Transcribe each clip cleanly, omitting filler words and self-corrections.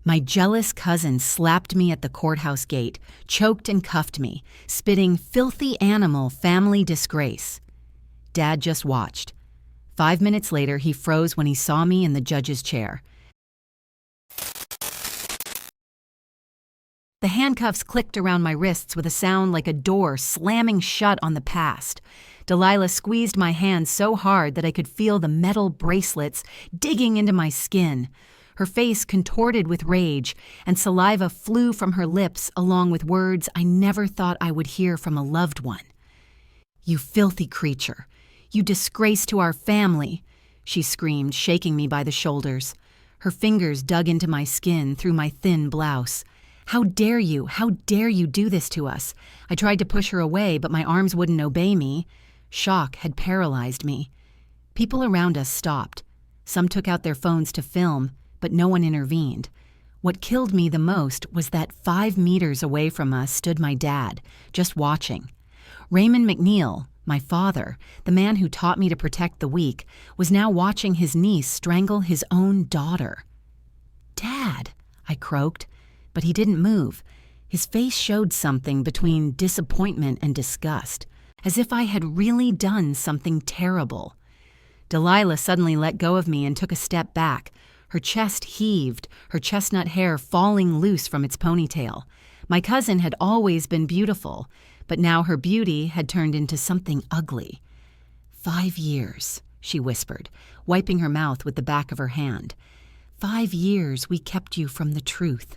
My jealous cousin slapped me at the courthouse gate, choked and cuffed me, spitting "filthy animal, family disgrace." Dad just watched. 5 minutes later, he froze when he saw me in the judge's chair. The handcuffs clicked around my wrists with a sound like a door slamming shut on the past. Delilah squeezed my hand so hard that I could feel the metal bracelets digging into my skin. Her face contorted with rage, and saliva flew from her lips along with words I never thought I would hear from a loved one. "You filthy creature! You disgrace to our family!" she screamed, shaking me by the shoulders. Her fingers dug into my skin through my thin blouse. "How dare you? How dare you do this to us?" I tried to push her away, but my arms wouldn't obey me. Shock had paralyzed me. People around us stopped. Some took out their phones to film, but no one intervened. What killed me the most was that 5 meters away from us stood my dad, just watching. Raymond McNeil, my father, the man who taught me to protect the weak, was now watching his niece strangle his own daughter. "Dad," I croaked, but he didn't move. His face showed something between disappointment and disgust, as if I had really done something terrible. Delilah suddenly let go of me and took a step back. Her chest heaved, her chestnut hair falling loose from its ponytail. My cousin had always been beautiful, but now her beauty had turned into something ugly. "5 years," she whispered, wiping her mouth with the back of her hand. "5 years we kept you from the truth.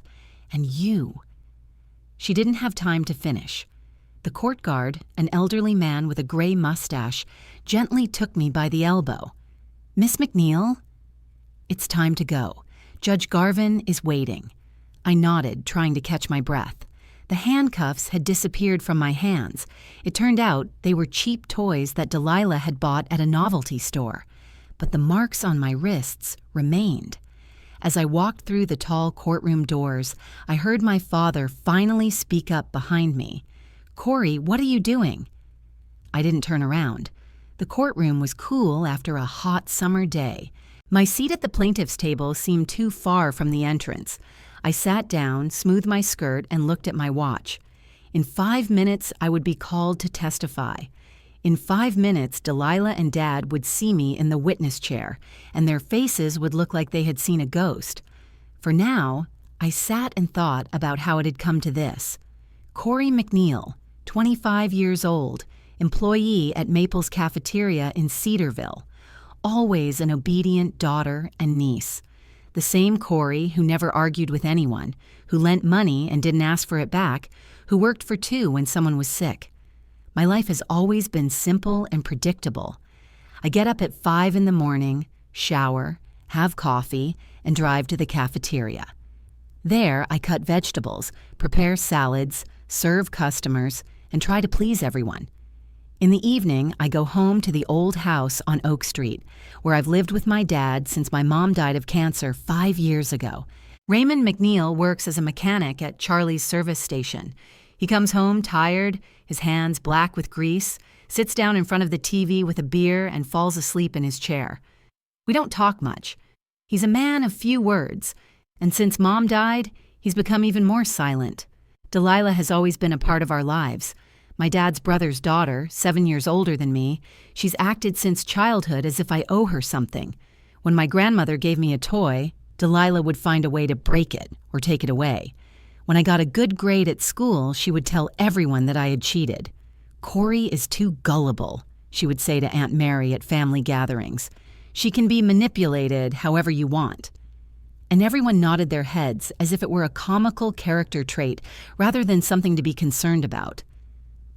And you." She didn't have time to finish. The court guard, an elderly man with a gray mustache, gently took me by the elbow. "Miss McNeil?" "It's time to go. Judge Garvin is waiting." I nodded, trying to catch my breath. The handcuffs had disappeared from my hands. It turned out they were cheap toys that Delilah had bought at a novelty store. But the marks on my wrists remained. As I walked through the tall courtroom doors, I heard my father finally speak up behind me. "Corey, what are you doing?" I didn't turn around. The courtroom was cool after a hot summer day. My seat at the plaintiff's table seemed too far from the entrance. I sat down, smoothed my skirt, and looked at my watch. In 5 minutes, I would be called to testify. In 5 minutes, Delilah and Dad would see me in the witness chair, and their faces would look like they had seen a ghost. For now, I sat and thought about how it had come to this. Corey McNeil, 25 years old, employee at Maple's cafeteria in Cedarville. Always an obedient daughter and niece. The same Corey who never argued with anyone, who lent money and didn't ask for it back, who worked for two when someone was sick. My life has always been simple and predictable. I get up at 5 in the morning, shower, have coffee, and drive to the cafeteria. There, I cut vegetables, prepare salads, serve customers, and try to please everyone. In the evening, I go home to the old house on Oak Street, where I've lived with my dad since my mom died of cancer 5 years ago. Raymond McNeil works as a mechanic at Charlie's service station. He comes home tired, his hands black with grease, sits down in front of the TV with a beer, and falls asleep in his chair. We don't talk much. He's a man of few words, and since Mom died, he's become even more silent. Delilah has always been a part of our lives. My dad's brother's daughter, 7 years older than me, she's acted since childhood as if I owe her something. When my grandmother gave me a toy, Delilah would find a way to break it or take it away. When I got a good grade at school, she would tell everyone that I had cheated. "Corey is too gullible," she would say to Aunt Mary at family gatherings. "She can be manipulated however you want." And everyone nodded their heads as if it were a comical character trait rather than something to be concerned about.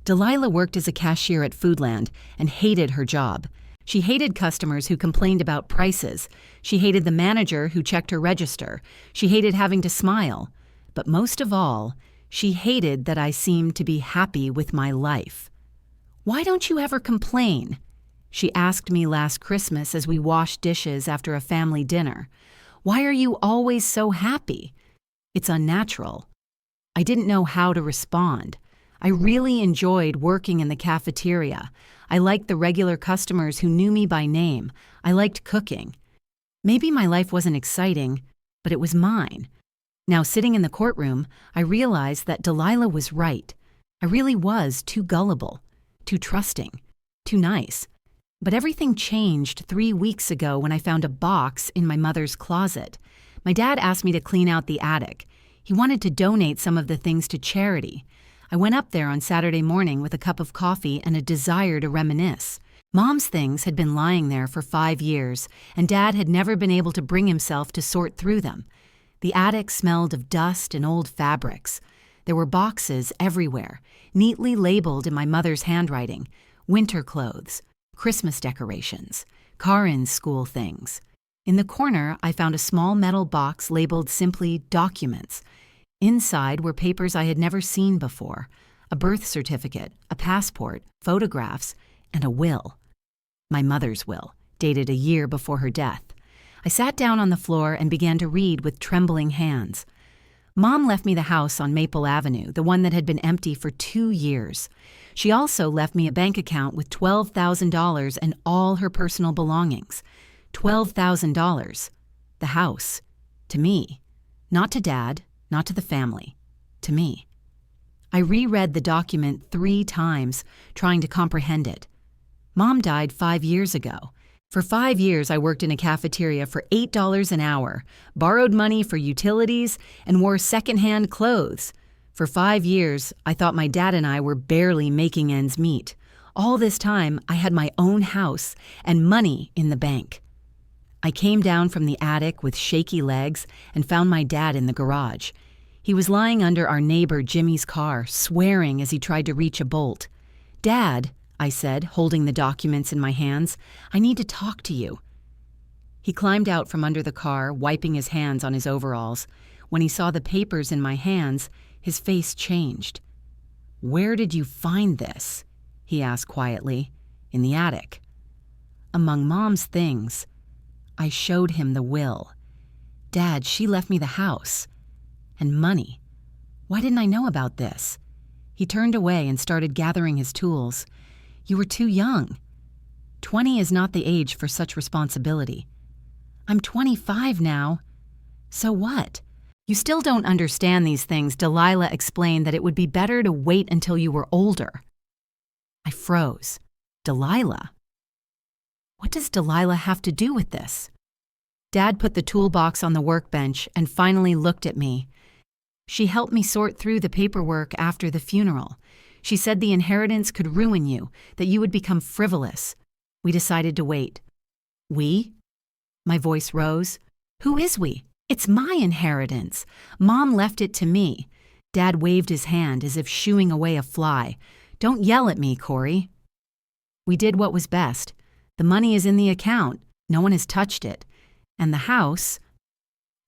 Delilah worked as a cashier at Foodland and hated her job. She hated customers who complained about prices. She hated the manager who checked her register. She hated having to smile. But most of all, she hated that I seemed to be happy with my life. "Why don't you ever complain?" she asked me last Christmas as we washed dishes after a family dinner. "Why are you always so happy?" It's unnatural. I didn't know how to respond. I really enjoyed working in the cafeteria. I liked the regular customers who knew me by name. I liked cooking. Maybe my life wasn't exciting, but it was mine. Now, sitting in the courtroom, I realized that Delilah was right. I really was too gullible, too trusting, too nice. But everything changed 3 weeks ago when I found a box in my mother's closet. My dad asked me to clean out the attic. He wanted to donate some of the things to charity. I went up there on Saturday morning with a cup of coffee and a desire to reminisce. Mom's things had been lying there for 5 years, and Dad had never been able to bring himself to sort through them. The attic smelled of dust and old fabrics. There were boxes everywhere, neatly labeled in my mother's handwriting: winter clothes, Christmas decorations, Karin's school things. In the corner, I found a small metal box labeled simply Documents. Inside were papers I had never seen before: a birth certificate, a passport, photographs, and a will. My mother's will, dated a year before her death. I sat down on the floor and began to read with trembling hands. Mom left me the house on Maple Avenue, the one that had been empty for 2 years. She also left me a bank account with $12,000 and all her personal belongings. $12,000. The house. To me. Not to Dad, not to the family. To me. I reread the document 3 times, trying to comprehend it. Mom died 5 years ago. For 5 years, I worked in a cafeteria for $8 an hour, borrowed money for utilities, and wore secondhand clothes. For 5 years, I thought my dad and I were barely making ends meet. All this time, I had my own house and money in the bank. I came down from the attic with shaky legs and found my dad in the garage. He was lying under our neighbor Jimmy's car, swearing as he tried to reach a bolt. "Dad," I said, holding the documents in my hands, "I need to talk to you." He climbed out from under the car, wiping his hands on his overalls. When he saw the papers in my hands, his face changed. "Where did you find this?" he asked quietly. "In the attic." "Among Mom's things." I showed him the will. "Dad, she left me the house. And money. Why didn't I know about this?" He turned away and started gathering his tools. "You were too young. 20 is not the age for such responsibility." "I'm 25 now." "So what? You still don't understand these things." Delilah explained that it would be better to wait until you were older. I froze. Delilah? What does Delilah have to do with this? Dad put the toolbox on the workbench and finally looked at me. "She helped me sort through the paperwork after the funeral. She said the inheritance could ruin you, that you would become frivolous. We decided to wait." "We?" My voice rose. "Who is we? It's my inheritance. Mom left it to me." Dad waved his hand as if shooing away a fly. "Don't yell at me, Corey." "We did what was best. The money is in the account. No one has touched it. And the house,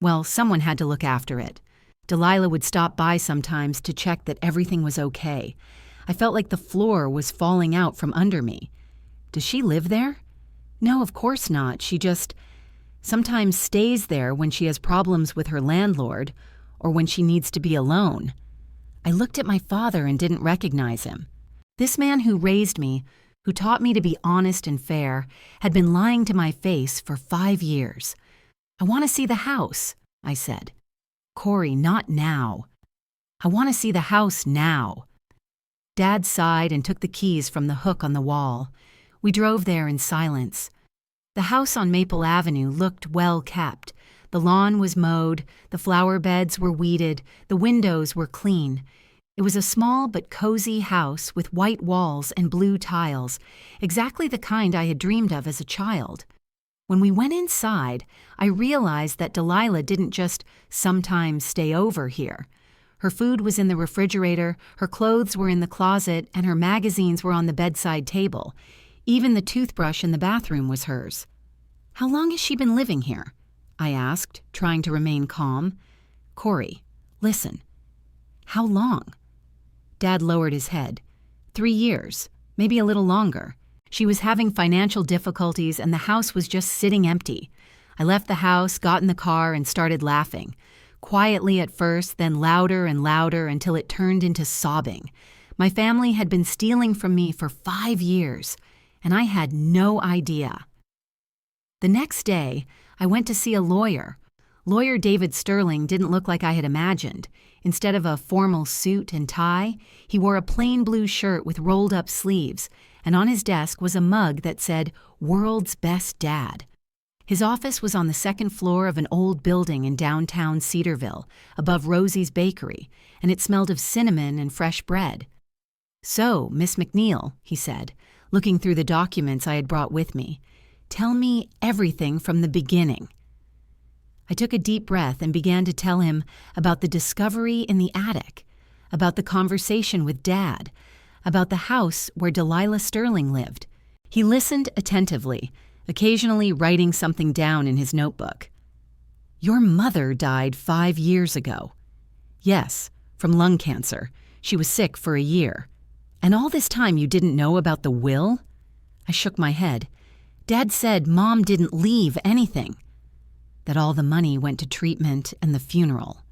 well, someone had to look after it. Delilah would stop by sometimes to check that everything was okay. I felt like the floor was falling out from under me. Does she live there? No, of course not. She just sometimes stays there when she has problems with her landlord or when she needs to be alone. I looked at my father and didn't recognize him. This man who raised me, who taught me to be honest and fair, had been lying to my face for 5 years. "I want to see the house," I said. "Corey, not now. I want to see the house now." Dad sighed and took the keys from the hook on the wall. We drove there in silence. The house on Maple Avenue looked well kept. The lawn was mowed, the flower beds were weeded, the windows were clean. It was a small but cozy house with white walls and blue tiles, exactly the kind I had dreamed of as a child. When we went inside, I realized that Delilah didn't just sometimes stay over here. Her food was in the refrigerator, her clothes were in the closet, and her magazines were on the bedside table. Even the toothbrush in the bathroom was hers. "How long has she been living here?" I asked, trying to remain calm. "Corey, listen. How long?" Dad lowered his head. 3 years, maybe a little longer. She was having financial difficulties and the house was just sitting empty. I left the house, got in the car, and started laughing. Quietly at first, then louder and louder until it turned into sobbing. My family had been stealing from me for 5 years, and I had no idea. The next day, I went to see a lawyer. Lawyer David Sterling didn't look like I had imagined. Instead of a formal suit and tie, he wore a plain blue shirt with rolled-up sleeves, and on his desk was a mug that said, "World's Best Dad." His office was on the second floor of an old building in downtown Cedarville, above Rosie's Bakery, and it smelled of cinnamon and fresh bread. "So, Miss McNeil," he said, looking through the documents I had brought with me, "tell me everything from the beginning." I took a deep breath and began to tell him about the discovery in the attic, about the conversation with Dad, about the house where Delilah Sterling lived. He listened attentively, occasionally writing something down in his notebook. "Your mother died 5 years ago." "Yes, from lung cancer. She was sick for a year." "And all this time you didn't know about the will?" I shook my head. "Dad said Mom didn't leave anything." "That all the money went to treatment and the funeral."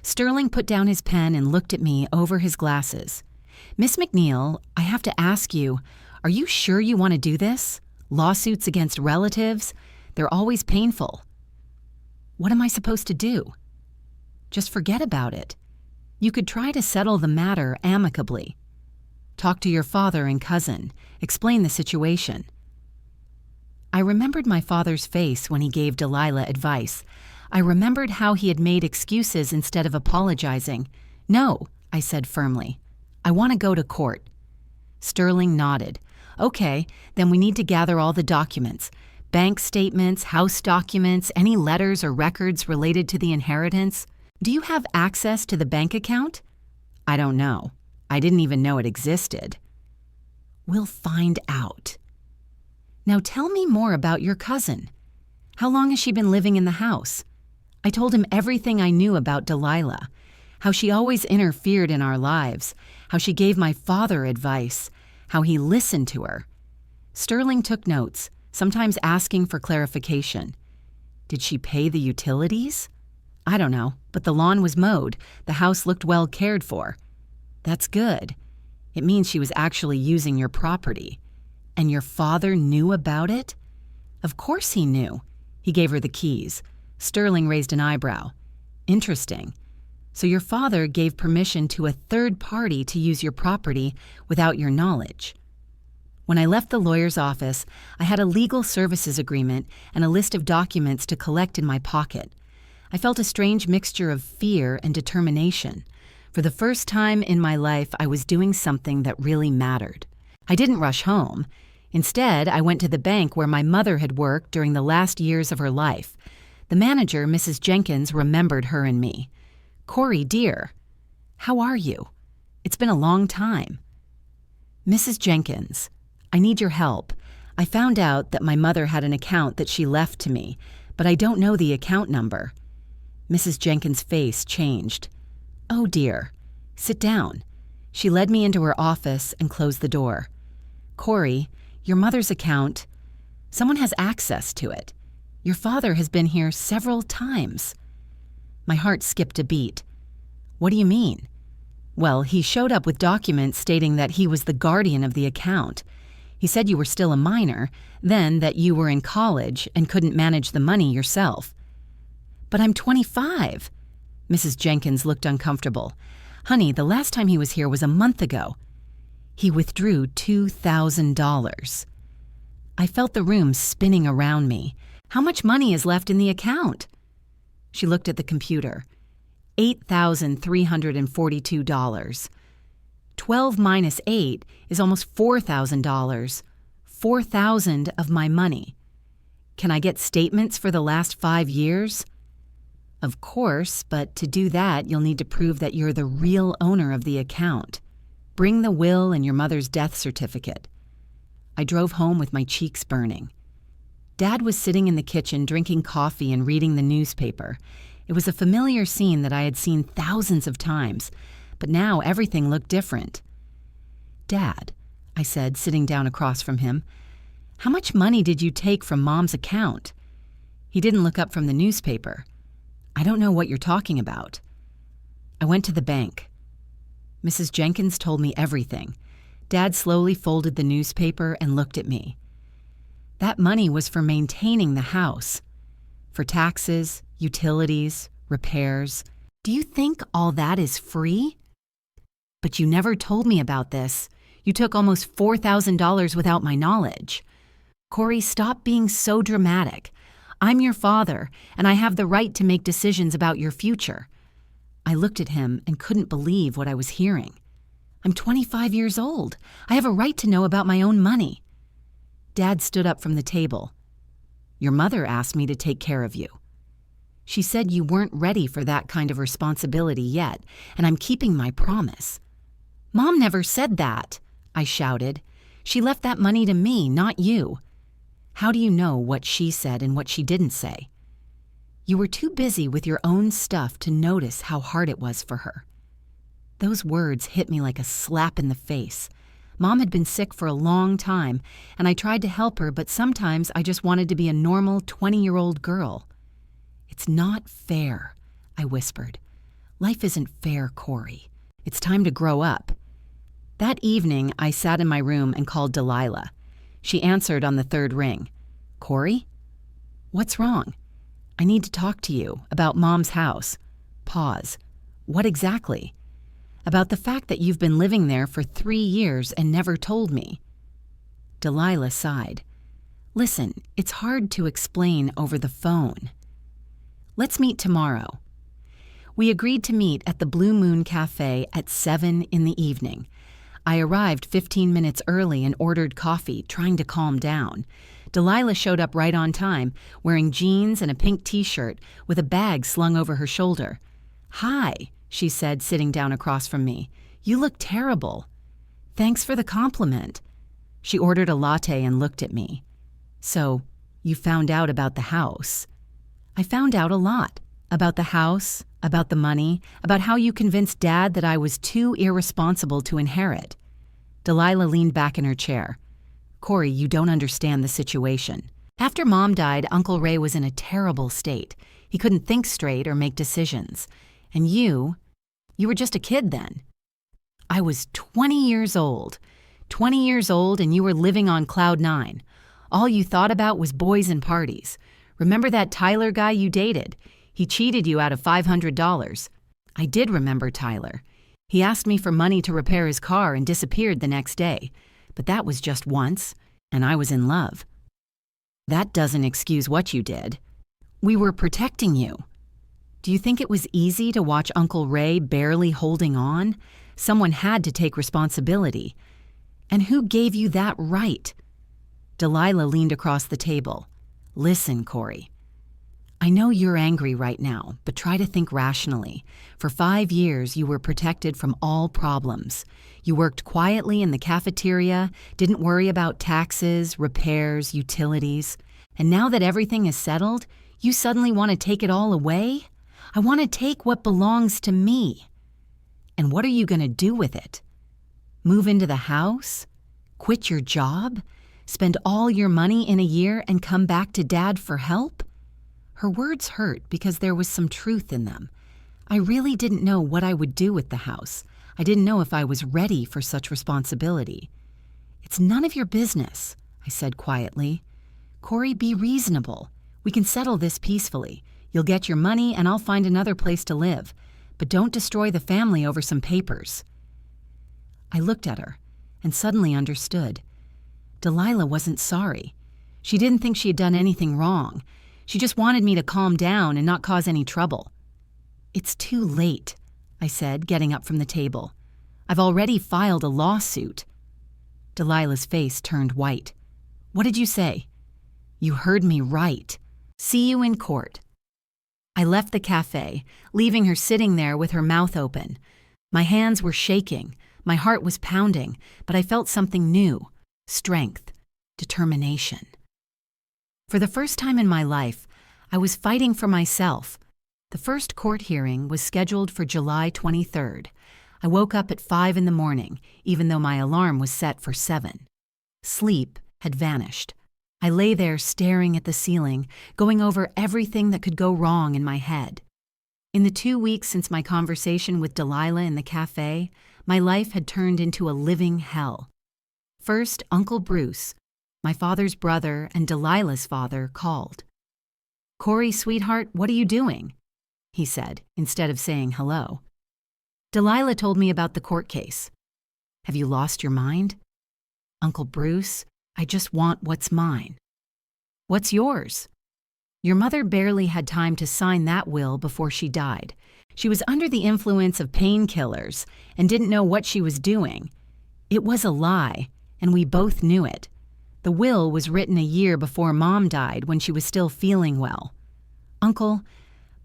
Sterling put down his pen and looked at me over his glasses. "Miss McNeil, I have to ask you, are you sure you want to do this? Lawsuits against relatives? They're always painful." "What am I supposed to do?" "Just forget about it. You could try to settle the matter amicably. Talk to your father and cousin. Explain the situation." I remembered my father's face when he gave Delilah advice. I remembered how he had made excuses instead of apologizing. "No," I said firmly. "I want to go to court." Sterling nodded. "Okay, then we need to gather all the documents. Bank statements, house documents, any letters or records related to the inheritance. Do you have access to the bank account?" "I don't know. I didn't even know it existed." "We'll find out." "Now tell me more about your cousin. How long has she been living in the house?" I told him everything I knew about Delilah, how she always interfered in our lives, how she gave my father advice, how he listened to her. Sterling took notes, sometimes asking for clarification. "Did she pay the utilities?" "I don't know, but the lawn was mowed. The house looked well cared for." "That's good. It means she was actually using your property." "And your father knew about it?" "Of course he knew. He gave her the keys." Sterling raised an eyebrow. "Interesting. So your father gave permission to a third party to use your property without your knowledge." When I left the lawyer's office, I had a legal services agreement and a list of documents to collect in my pocket. I felt a strange mixture of fear and determination. For the first time in my life, I was doing something that really mattered. I didn't rush home. Instead, I went to the bank where my mother had worked during the last years of her life. The manager, Mrs. Jenkins, remembered her and me. "Corey, dear, how are you? It's been a long time." "Mrs. Jenkins, I need your help. I found out that my mother had an account that she left to me, but I don't know the account number." Mrs. Jenkins' face changed. "Oh, dear. Sit down." She led me into her office and closed the door. "Corey, your mother's account, someone has access to it. Your father has been here several times." My heart skipped a beat. "What do you mean?" "Well, he showed up with documents stating that he was the guardian of the account. He said you were still a minor, then that you were in college and couldn't manage the money yourself." "But I'm 25. Mrs. Jenkins looked uncomfortable. "Honey, the last time he was here was a month ago." "He withdrew $2,000. I felt the room spinning around me. "How much money is left in the account?" She looked at the computer. $8,342. 12 minus 8 is almost $4,000. $4,000 of my money. "Can I get statements for the last 5 years?" "Of course, but to do that, you'll need to prove that you're the real owner of the account. Bring the will and your mother's death certificate." I drove home with my cheeks burning. Dad was sitting in the kitchen drinking coffee and reading the newspaper. It was a familiar scene that I had seen thousands of times, but now everything looked different. "Dad," I said, sitting down across from him, "how much money did you take from Mom's account?" He didn't look up from the newspaper. "I don't know what you're talking about." I went to the bank. Mrs. Jenkins told me everything. Dad slowly folded the newspaper and looked at me. "That money was for maintaining the house. For taxes, utilities, repairs. Do you think all that is free? But you never told me about this. You took almost $4,000 without my knowledge. Corey, stop being so dramatic. I'm your father, and I have the right to make decisions about your future. I looked at him and couldn't believe what I was hearing. I'm 25 years old. I have a right to know about my own money. Dad stood up from the table. Your mother asked me to take care of you. She said you weren't ready for that kind of responsibility yet, and I'm keeping my promise. Mom never said that, I shouted. She left that money to me, not you. How do you know what she said and what she didn't say? You were too busy with your own stuff to notice how hard it was for her. Those words hit me like a slap in the face. Mom had been sick for a long time, and I tried to help her, but sometimes I just wanted to be a normal 20-year-old girl. It's not fair, I whispered. Life isn't fair, Corey. It's time to grow up. That evening, I sat in my room and called Delilah. She answered on the third ring. Corey? What's wrong? I need to talk to you about Mom's house. Pause. What exactly? About the fact that you've been living there for 3 years and never told me. Delilah sighed. Listen, it's hard to explain over the phone. Let's meet tomorrow. We agreed to meet at the Blue Moon Cafe at 7 in the evening. I arrived 15 minutes early and ordered coffee, trying to calm down. Delilah showed up right on time, wearing jeans and a pink t-shirt with a bag slung over her shoulder. Hi, she said, sitting down across from me. You look terrible. Thanks for the compliment. She ordered a latte and looked at me. So, you found out about the house. I found out a lot. About the house, about the money, about how you convinced Dad that I was too irresponsible to inherit. Delilah leaned back in her chair. Corey, you don't understand the situation. After Mom died, Uncle Ray was in a terrible state. He couldn't think straight or make decisions. And you were just a kid then. I was 20 years old. 20 years old and you were living on cloud 9. All you thought about was boys and parties. Remember that Tyler guy you dated? He cheated you out of $500. I did remember Tyler. He asked me for money to repair his car and disappeared the next day. But that was just once, and I was in love. That doesn't excuse what you did. We were protecting you. Do you think it was easy to watch Uncle Ray barely holding on? Someone had to take responsibility. And who gave you that right? Delilah leaned across the table. Listen, Corey. I know you're angry right now, but try to think rationally. For 5 years, you were protected from all problems. You worked quietly in the cafeteria, didn't worry about taxes, repairs, utilities. And now that everything is settled, you suddenly want to take it all away? I want to take what belongs to me. And what are you going to do with it? Move into the house? Quit your job? Spend all your money in a year and come back to Dad for help? Her words hurt because there was some truth in them. I really didn't know what I would do with the house. I didn't know if I was ready for such responsibility. It's none of your business, I said quietly. Corey, be reasonable. We can settle this peacefully. You'll get your money and I'll find another place to live. But don't destroy the family over some papers. I looked at her and suddenly understood. Delilah wasn't sorry. She didn't think she had done anything wrong. She just wanted me to calm down and not cause any trouble. It's too late, I said, getting up from the table. I've already filed a lawsuit. Delilah's face turned white. What did you say? You heard me right. See you in court. I left the cafe, leaving her sitting there with her mouth open. My hands were shaking, my heart was pounding, but I felt something new. Strength, determination. For the first time in my life, I was fighting for myself. The first court hearing was scheduled for July 23rd. I woke up at 5 in the morning, even though my alarm was set for 7. Sleep had vanished. I lay there staring at the ceiling, going over everything that could go wrong in my head. In the 2 weeks since my conversation with Delilah in the cafe, my life had turned into a living hell. First, Uncle Bruce, my father's brother and Delilah's father, called. "Corey, sweetheart, what are you doing?" he said, instead of saying hello. "Delilah told me about the court case." "Have you lost your mind?" "Uncle Bruce, I just want what's mine." "What's yours?" "Your mother barely had time to sign that will before she died. She was under the influence of painkillers and didn't know what she was doing. It was a lie, and we both knew it. The will was written a year before Mom died when she was still feeling well. Uncle,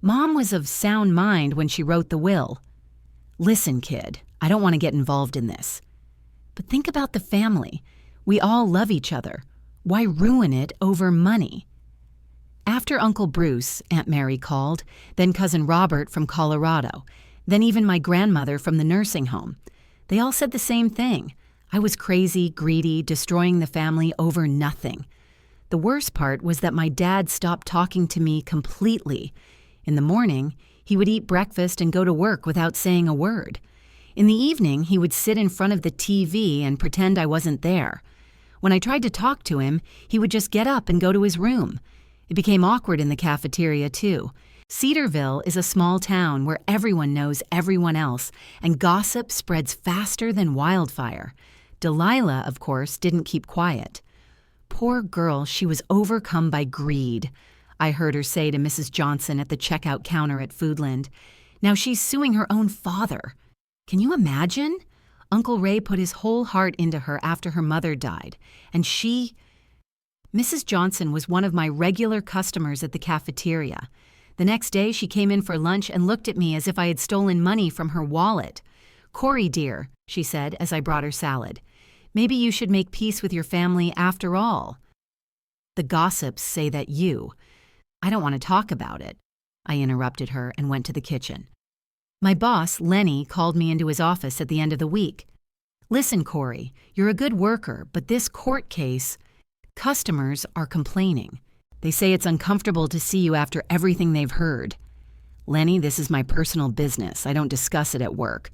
Mom was of sound mind when she wrote the will." "Listen, kid, I don't want to get involved in this." "But think about the family. We all love each other. Why ruin it over money?" After Uncle Bruce, Aunt Mary called, then Cousin Robert from Colorado, then even my grandmother from the nursing home. They all said the same thing. I was crazy, greedy, destroying the family over nothing. The worst part was that my dad stopped talking to me completely. In the morning, he would eat breakfast and go to work without saying a word. In the evening, he would sit in front of the TV and pretend I wasn't there. When I tried to talk to him, he would just get up and go to his room. It became awkward in the cafeteria, too. Cedarville is a small town where everyone knows everyone else, and gossip spreads faster than wildfire. Delilah, of course, didn't keep quiet. "Poor girl, she was overcome by greed," I heard her say to Mrs. Johnson at the checkout counter at Foodland. "Now she's suing her own father. Can you imagine? Uncle Ray put his whole heart into her after her mother died, and she—" Mrs. Johnson was one of my regular customers at the cafeteria. The next day, she came in for lunch and looked at me as if I had stolen money from her wallet. "Corey, dear," she said as I brought her salad, "maybe you should make peace with your family after all." "The gossips say that you—" "I don't want to talk about it," I interrupted her and went to the kitchen. My boss, Lenny, called me into his office at the end of the week. "Listen, Corey, you're a good worker, but this court case, customers are complaining. They say it's uncomfortable to see you after everything they've heard." "Lenny, this is my personal business. I don't discuss it at work."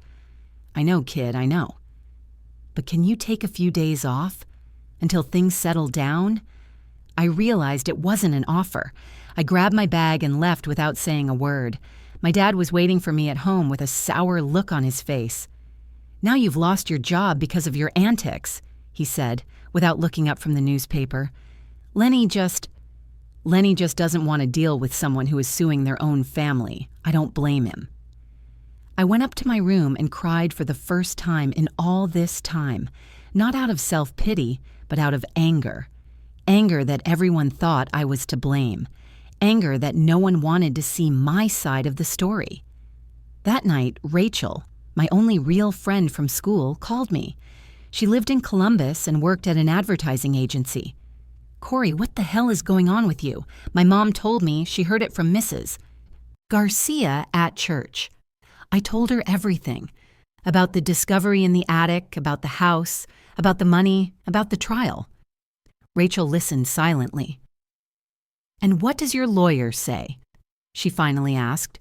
"I know, kid, I know. But can you take a few days off until things settle down?" I realized it wasn't an offer. I grabbed my bag and left without saying a word. My dad was waiting for me at home with a sour look on his face. "Now you've lost your job because of your antics," he said, without looking up from the newspaper. Lenny just doesn't want to deal with someone who is suing their own family. I don't blame him." I went up to my room and cried for the first time in all this time, not out of self-pity, but out of anger. Anger that everyone thought I was to blame. Anger that no one wanted to see my side of the story. That night, Rachel, my only real friend from school, called me. She lived in Columbus and worked at an advertising agency. "Corey, what the hell is going on with you? My mom told me she heard it from Mrs. Garcia at church." I told her everything. About the discovery in the attic, about the house, about the money, about the trial. Rachel listened silently. "And what does your lawyer say?" she finally asked.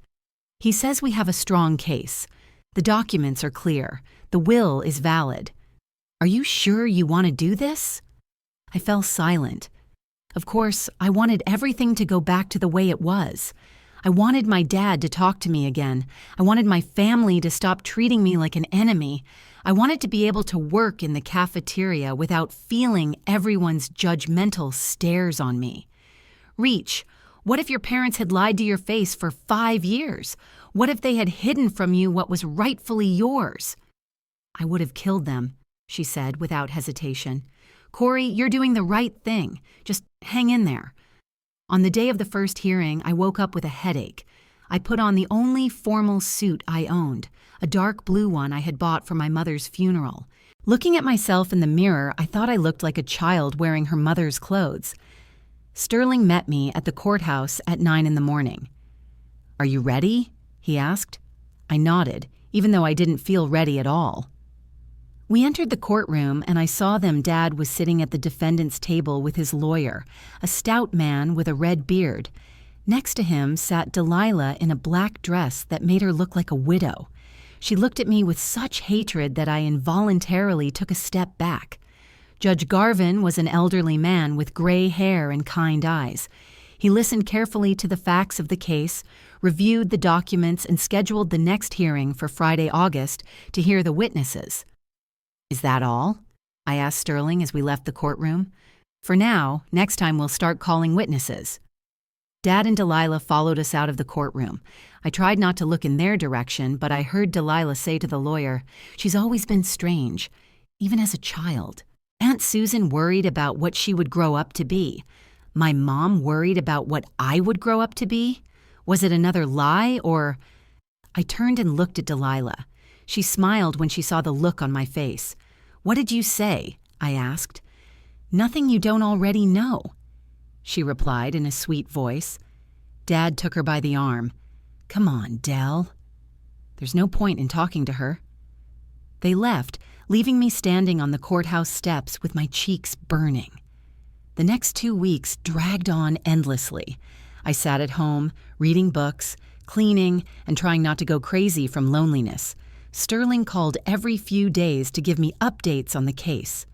"He says we have a strong case. The documents are clear. The will is valid. Are you sure you want to do this?" I fell silent. Of course, I wanted everything to go back to the way it was. I wanted my dad to talk to me again. I wanted my family to stop treating me like an enemy. I wanted to be able to work in the cafeteria without feeling everyone's judgmental stares on me. Reach, what if your parents had lied to your face for 5 years? What if they had hidden from you what was rightfully yours? "I would have killed them," she said without hesitation. "Corey, you're doing the right thing. Just hang in there." On the day of the first hearing, I woke up with a headache. I put on the only formal suit I owned, a dark blue one I had bought for my mother's funeral. Looking at myself in the mirror, I thought I looked like a child wearing her mother's clothes. Sterling met me at the courthouse at 9 in the morning. "Are you ready?" he asked. I nodded, even though I didn't feel ready at all. We entered the courtroom, and I saw them. Dad was sitting at the defendant's table with his lawyer, a stout man with a red beard. Next to him sat Delilah in a black dress that made her look like a widow. She looked at me with such hatred that I involuntarily took a step back. Judge Garvin was an elderly man with gray hair and kind eyes. He listened carefully to the facts of the case, reviewed the documents, and scheduled the next hearing for Friday, August, to hear the witnesses. "Is that all?" I asked Sterling as we left the courtroom. "For now, next time we'll start calling witnesses." Dad and Delilah followed us out of the courtroom. I tried not to look in their direction, but I heard Delilah say to the lawyer, "She's always been strange, even as a child." Aunt Susan worried about what she would grow up to be. My mom worried about what I would grow up to be? Was it another lie, or... I turned and looked at Delilah. She smiled when she saw the look on my face. "What did you say?" I asked. "Nothing you don't already know," she replied in a sweet voice. Dad took her by the arm. "Come on, Del." There's no point in talking to her. They left, leaving me standing on the courthouse steps with my cheeks burning. The next 2 weeks dragged on endlessly. I sat at home, reading books, cleaning, and trying not to go crazy from loneliness. Sterling called every few days to give me updates on the case.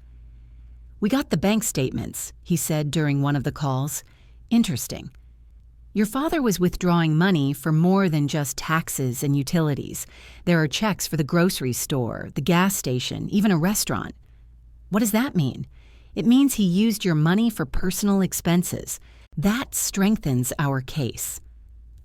"We got the bank statements," he said during one of the calls. "Interesting. Your father was withdrawing money for more than just taxes and utilities. There are checks for the grocery store, the gas station, even a restaurant." "What does that mean?" "It means he used your money for personal expenses. That strengthens our case."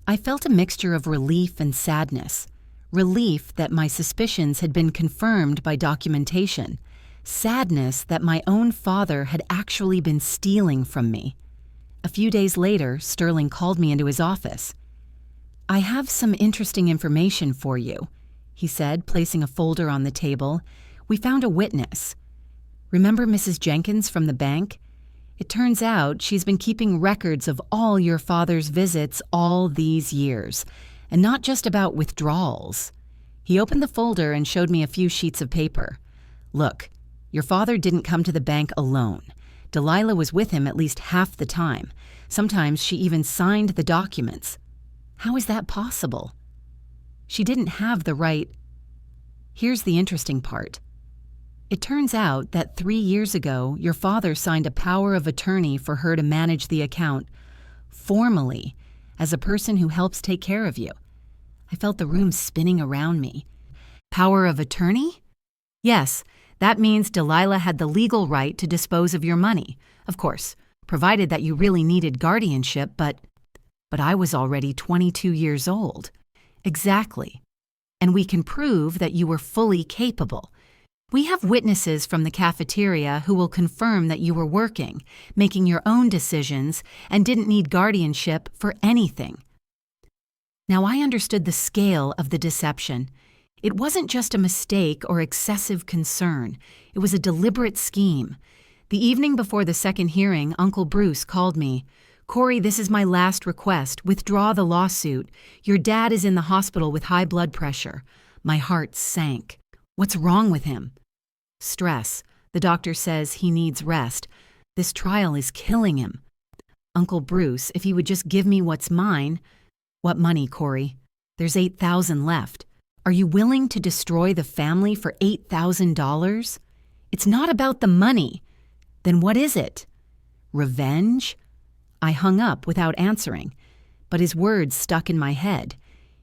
I felt a mixture of relief and sadness. Relief that my suspicions had been confirmed by documentation. Sadness that my own father had actually been stealing from me. A few days later, Sterling called me into his office. "I have some interesting information for you," he said, placing a folder on the table. "We found a witness. Remember Mrs. Jenkins from the bank? It turns out she's been keeping records of all your father's visits all these years, and not just about withdrawals." He opened the folder and showed me a few sheets of paper. "Look, your father didn't come to the bank alone. Delilah was with him at least half the time. Sometimes she even signed the documents. How is that possible? She didn't have the right..." Here's the interesting part. It turns out that 3 years ago, your father signed a power of attorney for her to manage the account, formally, as a person who helps take care of you. I felt the room spinning around me. Power of attorney? Yes, that means Delilah had the legal right to dispose of your money, of course, provided that you really needed guardianship, but I was already 22 years old. Exactly. And we can prove that you were fully capable. We have witnesses from the cafeteria who will confirm that you were working, making your own decisions, and didn't need guardianship for anything. Now I understood the scale of the deception. It wasn't just a mistake or excessive concern. It was a deliberate scheme. The evening before the second hearing, Uncle Bruce called me. "Corey, this is my last request. Withdraw the lawsuit. Your dad is in the hospital with high blood pressure." My heart sank. "What's wrong with him?" "Stress. The doctor says he needs rest. This trial is killing him." "Uncle Bruce, if he would just give me what's mine..." "What money, Corey? There's $8,000 left. Are you willing to destroy the family for $8,000? It's not about the money. Then what is it? Revenge?" I hung up without answering, but his words stuck in my head.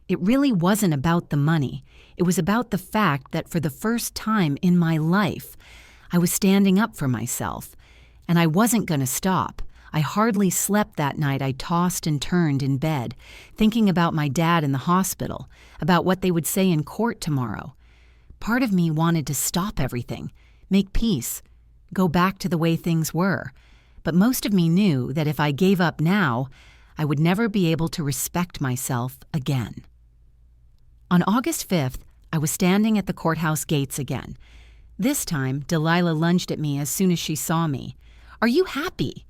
It really wasn't about the money. It was about the fact that for the first time in my life, I was standing up for myself, and I wasn't going to stop. I hardly slept that night. I tossed and turned in bed, thinking about my dad in the hospital, about what they would say in court tomorrow. Part of me wanted to stop everything, make peace, go back to the way things were. But most of me knew that if I gave up now, I would never be able to respect myself again. On August 5th, I was standing at the courthouse gates again. This time, Delilah lunged at me as soon as she saw me. "Are you happy?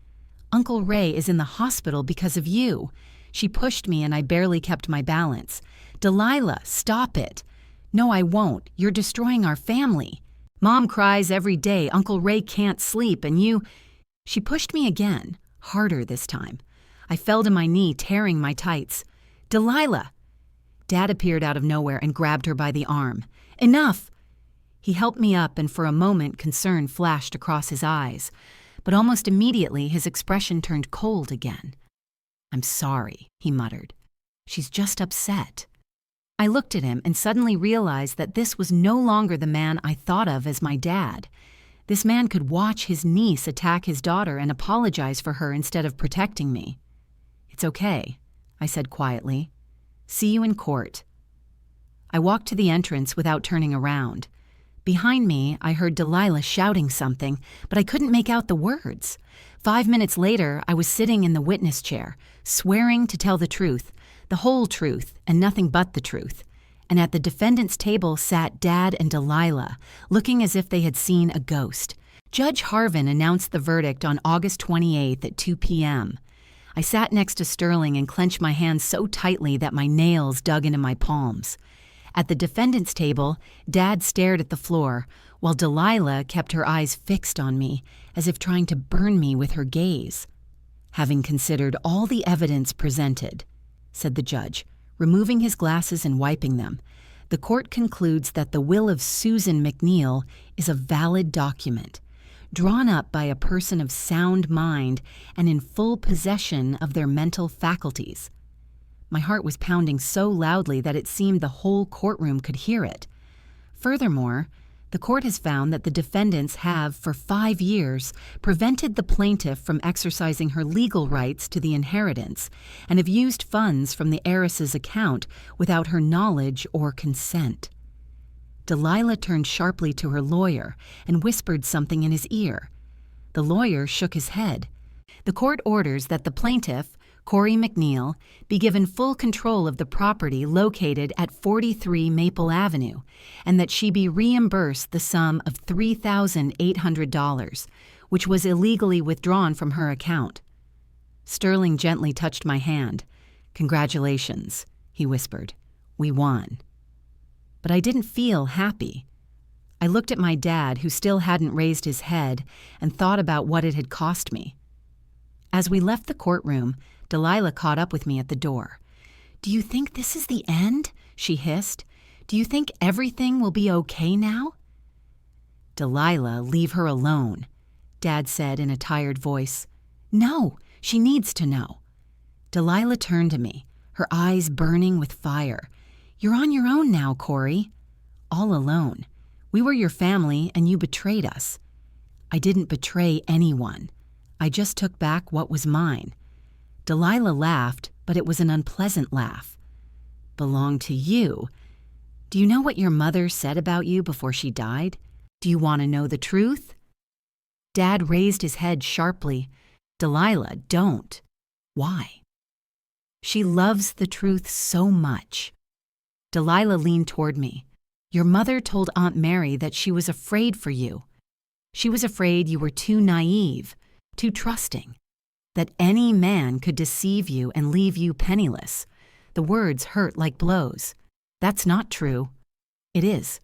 Uncle Ray is in the hospital because of you." She pushed me and I barely kept my balance. "Delilah, stop it." "No, I won't. You're destroying our family. Mom cries every day. Uncle Ray can't sleep and you..." She pushed me again, harder this time. I fell to my knee, tearing my tights. "Delilah!" Dad appeared out of nowhere and grabbed her by the arm. "Enough!" He helped me up, and for a moment concern flashed across his eyes. But almost immediately his expression turned cold again. "I'm sorry," he muttered. "She's just upset." I looked at him and suddenly realized that this was no longer the man I thought of as my dad. This man could watch his niece attack his daughter and apologize for her instead of protecting me. "It's okay," I said quietly. "See you in court." I walked to the entrance without turning around. Behind me, I heard Delilah shouting something, but I couldn't make out the words. 5 minutes later, I was sitting in the witness chair, swearing to tell the truth, the whole truth, and nothing but the truth. And at the defendant's table sat Dad and Delilah, looking as if they had seen a ghost. Judge Harvin announced the verdict on August 28th at 2 p.m. I sat next to Sterling and clenched my hands so tightly that my nails dug into my palms. At the defendant's table, Dad stared at the floor, while Delilah kept her eyes fixed on me, as if trying to burn me with her gaze. "Having considered all the evidence presented," said the judge, removing his glasses and wiping them, "the court concludes that the will of Susan McNeil is a valid document, drawn up by a person of sound mind and in full possession of their mental faculties." My heart was pounding so loudly that it seemed the whole courtroom could hear it. Furthermore, the court has found that the defendants have, for 5 years, prevented the plaintiff from exercising her legal rights to the inheritance and have used funds from the heiress's account without her knowledge or consent. Delilah turned sharply to her lawyer and whispered something in his ear. The lawyer shook his head. "The court orders that the plaintiff, Corey McNeil, be given full control of the property located at 43 Maple Avenue, and that she be reimbursed the sum of $3,800, which was illegally withdrawn from her account." Sterling gently touched my hand. "Congratulations," he whispered. "We won." But I didn't feel happy. I looked at my dad, who still hadn't raised his head, and thought about what it had cost me. As we left the courtroom, Delilah caught up with me at the door. "Do you think this is the end?" she hissed. "Do you think everything will be okay now?" "Delilah, leave her alone," Dad said in a tired voice. "No, she needs to know." Delilah turned to me, her eyes burning with fire. "You're on your own now, Corey." "All alone. We were your family and you betrayed us." "I didn't betray anyone. I just took back what was mine." Delilah laughed, but it was an unpleasant laugh. "Belonged to you? Do you know what your mother said about you before she died? Do you want to know the truth?" Dad raised his head sharply. "Delilah, don't." "Why?" "She loves the truth so much." Delilah leaned toward me. "Your mother told Aunt Mary that she was afraid for you. She was afraid you were too naive, too trusting, that any man could deceive you and leave you penniless." The words hurt like blows. "That's not true." "It is.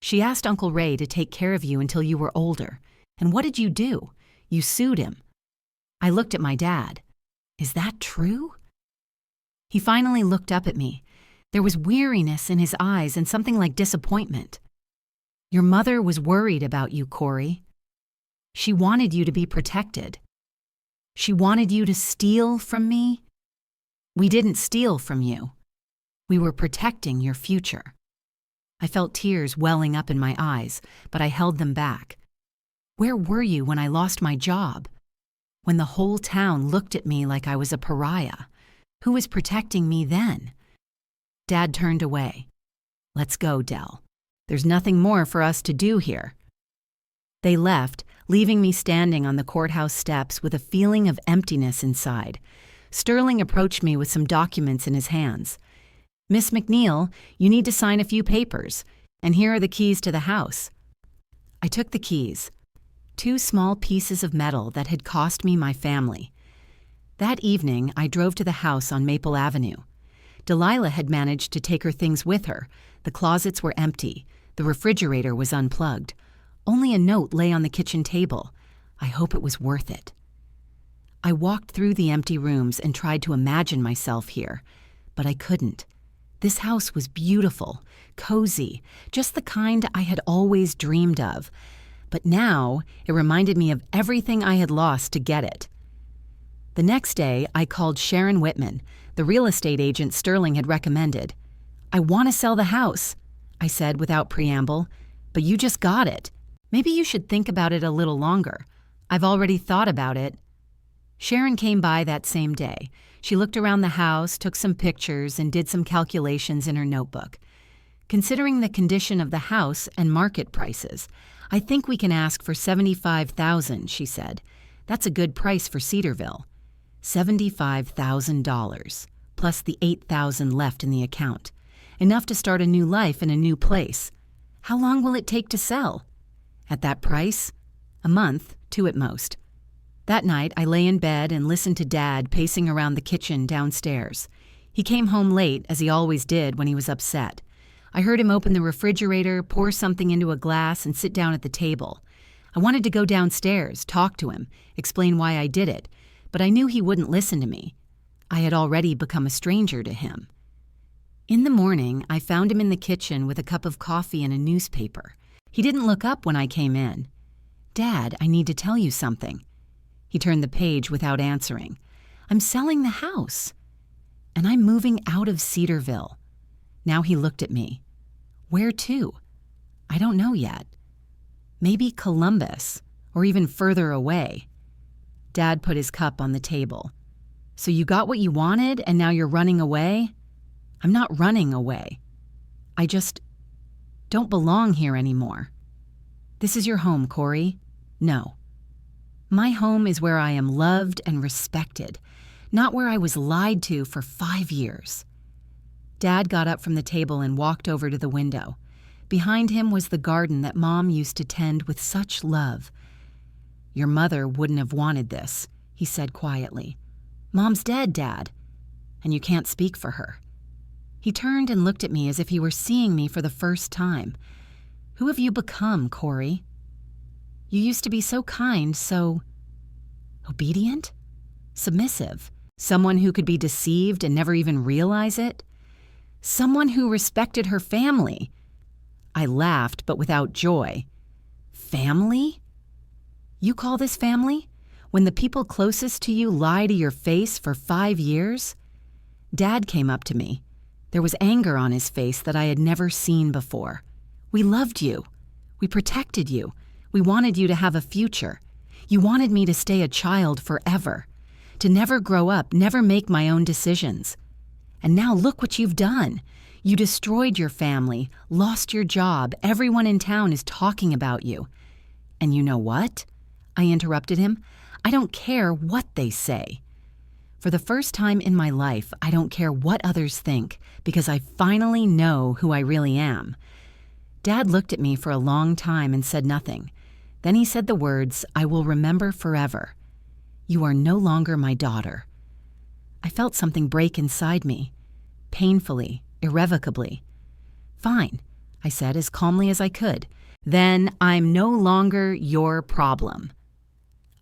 She asked Uncle Ray to take care of you until you were older. And what did you do? You sued him." I looked at my dad. "Is that true?" He finally looked up at me. There was weariness in his eyes and something like disappointment. "Your mother was worried about you, Corey. She wanted you to be protected. She wanted you to steal from me." "We didn't steal from you. We were protecting your future." I felt tears welling up in my eyes, but I held them back. "Where were you when I lost my job? When the whole town looked at me like I was a pariah? Who was protecting me then?" Dad turned away. "Let's go, Del. There's nothing more for us to do here." They left, leaving me standing on the courthouse steps with a feeling of emptiness inside. Sterling approached me with some documents in his hands. "Miss McNeil, you need to sign a few papers, and here are the keys to the house." I took the keys, 2 small pieces of metal that had cost me my family. That evening, I drove to the house on Maple Avenue. Delilah had managed to take her things with her. The closets were empty. The refrigerator was unplugged. Only a note lay on the kitchen table. I hope it was worth it. I walked through the empty rooms and tried to imagine myself here, but I couldn't. This house was beautiful, cozy, just the kind I had always dreamed of. But now it reminded me of everything I had lost to get it. The next day, I called Sharon Whitman, the real estate agent Sterling had recommended. "I want to sell the house," I said without preamble, "but you just got it. Maybe you should think about it a little longer. I've already thought about it." Sharon came by that same day. She looked around the house, took some pictures, and did some calculations in her notebook. "Considering the condition of the house and market prices, I think we can ask for $75,000, she said. "That's a good price for Cedarville." $75,000, plus the $8,000 left in the account. Enough to start a new life in a new place. How long will it take to sell? At that price? A month, 2 at most. That night, I lay in bed and listened to Dad pacing around the kitchen downstairs. He came home late, as he always did when he was upset. I heard him open the refrigerator, pour something into a glass, and sit down at the table. I wanted to go downstairs, talk to him, explain why I did it, but I knew he wouldn't listen to me. I had already become a stranger to him. In the morning, I found him in the kitchen with a cup of coffee and a newspaper. He didn't look up when I came in. "Dad, I need to tell you something." He turned the page without answering. "I'm selling the house. And I'm moving out of Cedarville." Now he looked at me. "Where to?" "I don't know yet. Maybe Columbus, or even further away." Dad put his cup on the table. "So you got what you wanted and now you're running away?" "I'm not running away. I just don't belong here anymore." "This is your home, Corey." "No. My home is where I am loved and respected, not where I was lied to for 5 years." Dad got up from the table and walked over to the window. Behind him was the garden that Mom used to tend with such love. "Your mother wouldn't have wanted this," he said quietly. "Mom's dead, Dad, and you can't speak for her." He turned and looked at me as if he were seeing me for the first time. "Who have you become, Corey? You used to be so kind, so obedient, submissive, someone who could be deceived and never even realize it, someone who respected her family." I laughed, but without joy. "Family? You call this family? When the people closest to you lie to your face for 5 years?" Dad came up to me. There was anger on his face that I had never seen before. "We loved you. We protected you. We wanted you to have a future. You wanted me to stay a child forever, to never grow up, never make my own decisions. And now look what you've done. You destroyed your family, lost your job. Everyone in town is talking about you. And you know what?" I interrupted him. "I don't care what they say. For the first time in my life, I don't care what others think, because I finally know who I really am." Dad looked at me for a long time and said nothing. Then he said the words I will remember forever. "You are no longer my daughter." I felt something break inside me, painfully, irrevocably. "Fine," I said as calmly as I could. "Then I'm no longer your problem."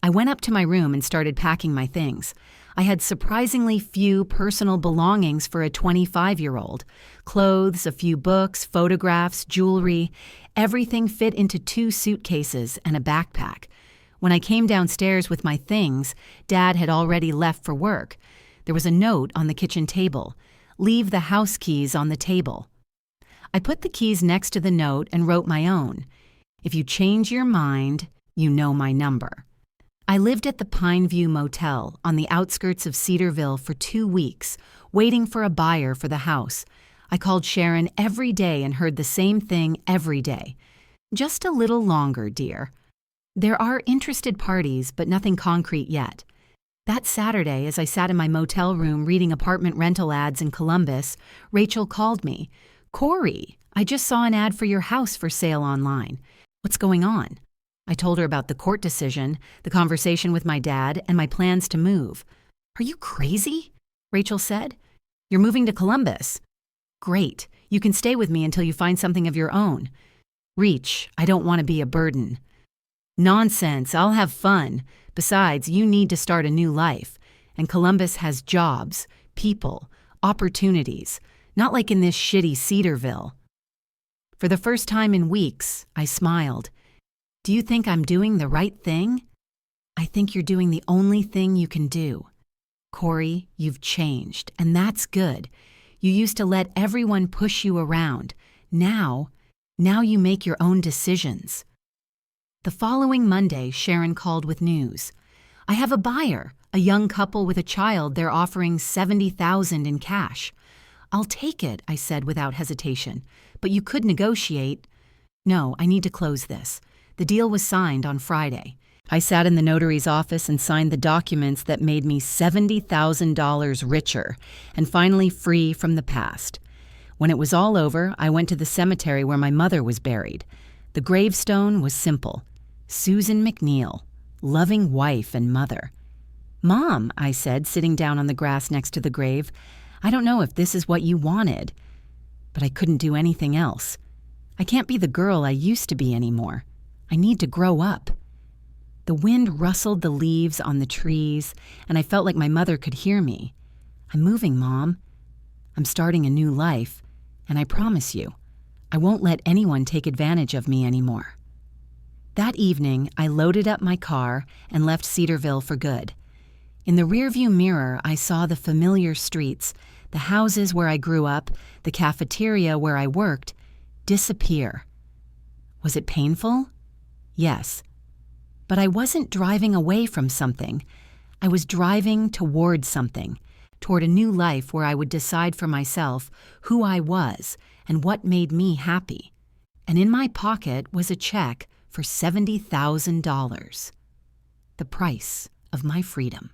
I went up to my room and started packing my things. I had surprisingly few personal belongings for a 25-year-old. Clothes, a few books, photographs, jewelry. Everything fit into 2 suitcases and a backpack. When I came downstairs with my things, Dad had already left for work. There was a note on the kitchen table. "Leave the house keys on the table." I put the keys next to the note and wrote my own. "If you change your mind, you know my number." I lived at the Pineview Motel on the outskirts of Cedarville for 2 weeks, waiting for a buyer for the house. I called Sharon every day and heard the same thing every day. "Just a little longer, dear. There are interested parties, but nothing concrete yet." That Saturday, as I sat in my motel room reading apartment rental ads in Columbus, Rachel called me. "Corey, I just saw an ad for your house for sale online. What's going on?" I told her about the court decision, the conversation with my dad, and my plans to move. "Are you crazy?" Rachel said. "You're moving to Columbus." "Great. You can stay with me until you find something of your own." "Reach, I don't want to be a burden." "Nonsense, I'll have fun. Besides, you need to start a new life. And Columbus has jobs, people, opportunities, not like in this shitty Cedarville." For the first time in weeks, I smiled. "Do you think I'm doing the right thing?" "I think you're doing the only thing you can do." Corey, you've changed, and that's good. You used to let everyone push you around. Now you make your own decisions. The following Monday, Sharon called with news. I have a buyer, a young couple with a child. They're offering $70,000 in cash. I'll take it, I said without hesitation. But you could negotiate. No, I need to close this. The deal was signed on Friday. I sat in the notary's office and signed the documents that made me $70,000 richer and finally free from the past. When it was all over, I went to the cemetery where my mother was buried. The gravestone was simple. Susan McNeil, loving wife and mother. Mom, I said, sitting down on the grass next to the grave, I don't know if this is what you wanted. But I couldn't do anything else. I can't be the girl I used to be anymore. I need to grow up. The wind rustled the leaves on the trees, and I felt like my mother could hear me. I'm moving, Mom. I'm starting a new life, and I promise you, I won't let anyone take advantage of me anymore. That evening, I loaded up my car and left Cedarville for good. In the rearview mirror, I saw the familiar streets, the houses where I grew up, the cafeteria where I worked, disappear. Was it painful? Yes. But I wasn't driving away from something. I was driving toward something, toward a new life where I would decide for myself who I was and what made me happy. And in my pocket was a check for $70,000. The price of my freedom.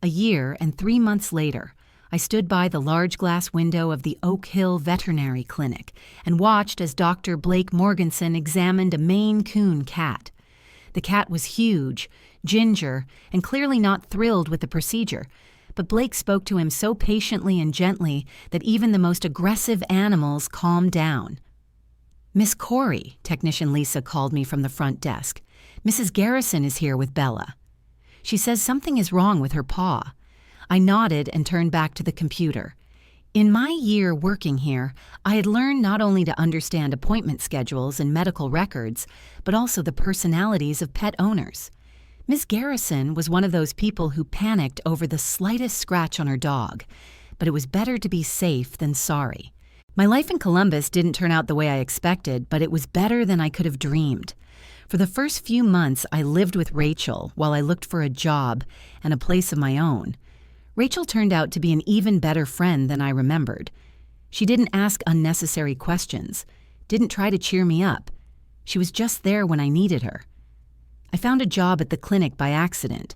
A year and 3 months later, I stood by the large glass window of the Oak Hill Veterinary Clinic and watched as Dr. Blake Morganson examined a Maine Coon cat. The cat was huge, ginger, and clearly not thrilled with the procedure, but Blake spoke to him so patiently and gently that even the most aggressive animals calmed down. Miss Corey, technician Lisa called me from the front desk. Mrs. Garrison is here with Bella. She says something is wrong with her paw. I nodded and turned back to the computer. In my year working here, I had learned not only to understand appointment schedules and medical records, but also the personalities of pet owners. Miss Garrison was one of those people who panicked over the slightest scratch on her dog, but it was better to be safe than sorry. My life in Columbus didn't turn out the way I expected, but it was better than I could have dreamed. For the first few months, I lived with Rachel while I looked for a job and a place of my own. Rachel turned out to be an even better friend than I remembered. She didn't ask unnecessary questions, didn't try to cheer me up. She was just there when I needed her. I found a job at the clinic by accident.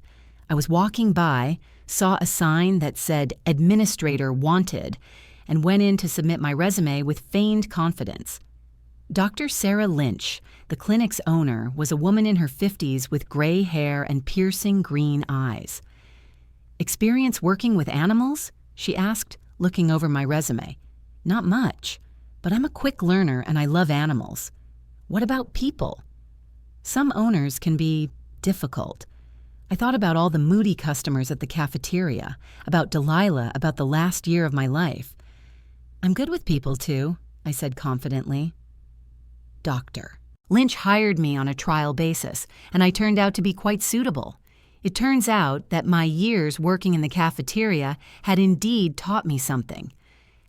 I was walking by, saw a sign that said "Administrator Wanted," and went in to submit my resume with feigned confidence. Dr. Sarah Lynch, the clinic's owner, was a woman in her 50s with gray hair and piercing green eyes. Experience working with animals? She asked, looking over my resume. Not much, but I'm a quick learner and I love animals. What about people? Some owners can be difficult. I thought about all the moody customers at the cafeteria, about Delilah, about the last year of my life. I'm good with people too, I said confidently. Doctor. Lynch hired me on a trial basis, and I turned out to be quite suitable. It turns out that my years working in the cafeteria had indeed taught me something.